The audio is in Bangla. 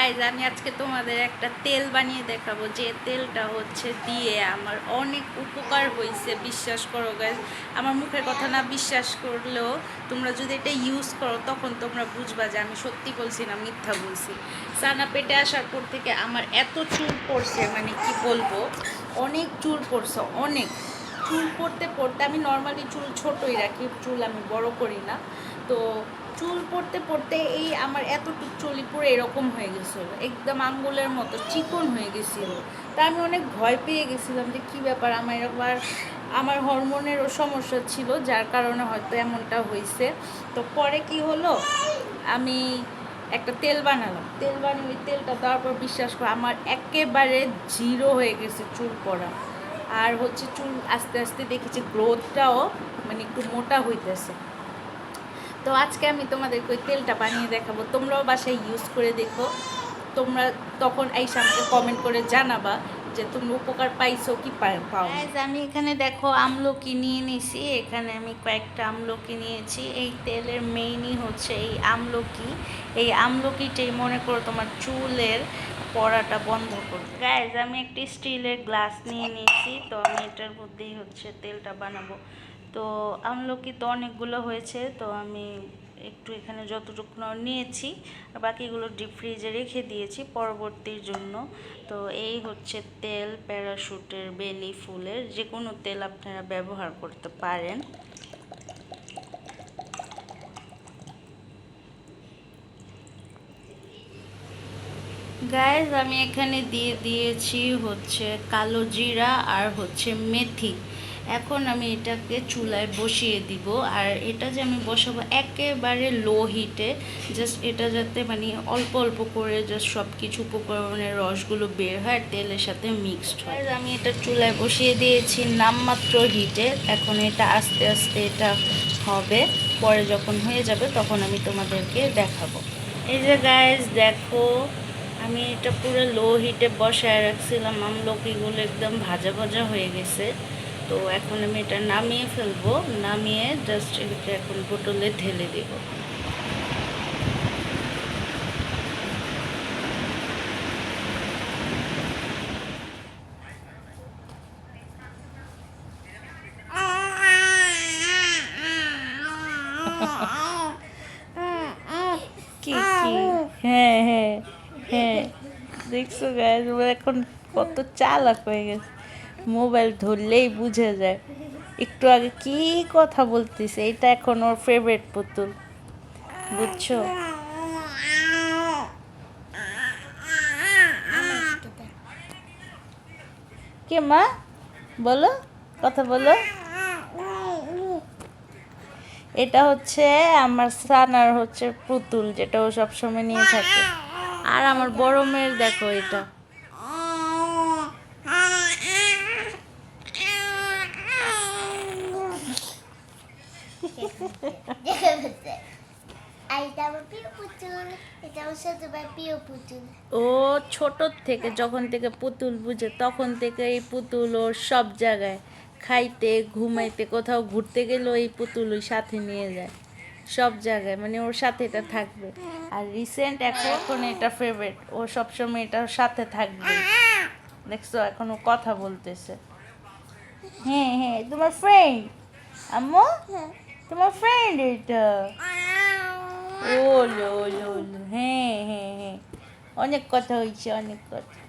গাইজ আমি আজকে তোমাদের একটা তেল বানিয়ে দেখাবো, যে তেলটা হচ্ছে দিয়ে আমার অনেক উপকার হয়েছে। বিশ্বাস করো গাইজ, আমার মুখের কথা না বিশ্বাস করলেও তোমরা যদি এটা ইউজ করো তখন তোমরা বুঝবা যে আমি সত্যি বলছি না মিথ্যা বলছি। সানা পেটে আসার পর থেকে আমার এত চুল পড়ছে, মানে কি বলবো, অনেক চুল পড়ছে। অনেক চুল পড়তে পড়তে আমি নর্মালি চুল ছোটোই রাখি, চুল আমি বড় করি না। তো চুল পড়তে পড়তে এই আমার এতটুকু চুলই পুরো এরকম হয়ে গেছিলো, একদম আঙ্গুলের মতো চিকন হয়ে গেছিলো। তা আমি অনেক ভয় পেয়ে গেছিলাম যে কী ব্যাপার, আমার একবার আমার হরমোনেরও সমস্যা ছিল, যার কারণে হয়তো এমনটা হয়েছে। তো পরে কি হলো, আমি একটা তেল বানালাম, তেল বানিয়ে ওই তেলটা দেওয়ার পর বিশ্বাস করে আমার একেবারে জিরো হয়ে গেছে চুল পড়া। আর হচ্ছে চুল আস্তে আস্তে দেখেছি গ্রোথটাও মানে একটু মোটা হইতেছে। তো আজকে আমি তোমাদেরকে ওই তেলটা বানিয়ে দেখাবো, তোমরাও বাসায় ইউজ করে দেখো। তোমরা তখন এই সামনে কমেন্ট করে জানাবা যে তুমি উপকার পাইছো কি পাও। আমি এখানে দেখো আমলকি নিয়ে নিছি, এখানে আমি কয়েকটা আমলকি নিয়েছি। এই তেলের মেইনই হচ্ছে এই আমলকি। এই আমলকিটাই মনে করো তোমার চুলের পড়াটা বন্ধ করবে। গাইজ আমি একটি স্টিলের গ্লাস নিয়ে নিয়েছি, তো আমি এটার মধ্যেই হচ্ছে তেলটা বানাবো। তো আমলকি তো অনেকগুলো হয়েছে, তো আমি একটু এখানে যতটুকু নিয়েছি আর বাকিগুলো ডিপ ফ্রিজে রেখে দিয়েছি পরবর্তীর জন্য। তো এই হচ্ছে তেল, প্যারাশুটের, বেলি ফুলের, যে কোনো তেল আপনারা ব্যবহার করতে পারেন। গাইজ আমি এখানে দিয়ে দিয়েছি হচ্ছে কালো জিরা আর হচ্ছে মেথি। এখন আমি এটাকে চুলায় বসিয়ে দিব, আর এটা যে আমি বসাবো একেবারে লো হিটে, জাস্ট এটা যাতে মানে অল্প অল্প করে জাস্ট সব কিছু উপকরণের রসগুলো বের হয় তেলের সাথে মিক্সড হয়। আমি এটা চুলায় বসিয়ে দিয়েছি নামমাত্র হিটে। এখন এটা আস্তে আস্তে এটা হবে, পরে যখন হয়ে যাবে তখন আমি তোমাদেরকে দেখাবো। এই যে গাইজ দেখো, আমি এটা পুরো লো হিটে বসায় রাখছিলাম, আমলকিগুলো একদম ভাজা ভাজা হয়ে গেছে। তো এখন আমি এটা নামিয়ে ফেলবো, নামিয়ে জাস্ট এটা এখন বোতলে ঢেলে দেব। কি কি, হ্যাঁ হ্যাঁ হ্যাঁ, দেখছো গাইজ এখন কত চালাক হয়ে গেছে, মোবাইল ধরলেই বুঝে যায়। একটু আগে কি কথা বলতেছে, এটা এখন ওর ফেভারিট পুতুল, বুঝছো? কে মা, বলো, কথা বলো। এটা হচ্ছে আমার সানার হচ্ছে পুতুল, যেটা ও সবসময় নিয়ে থাকে। আর আমার বড় মেয়ের দেখো এটা। ও ছোট থেকে, যখন থেকে পুতুল বুঝে তখন থেকে এই পুতুল ওর সব জায়গায়, খাইতে ঘুমাইতে কোথাও ঘুরতে গেলেও এই পুতুল ওই সাথে নিয়ে যায় সব জায়গায়, মানে ওর সাথে এটা থাকবে। আর রিসেন্ট এখন এটা ফেভারিট, ও সবসময় এটার সাথে থাকবে। দেখছো এখন ও কথা বলতেছে। হ্যাঁ হ্যাঁ, তোমার ফ্রেন্ড আম্মু, তোমার ফ্রেন্ড এটা। ওলো ওলো ওলো, হ্যাঁ হ্যাঁ হ্যাঁ, অনেক কথা হয়েছে, অনেক কথা।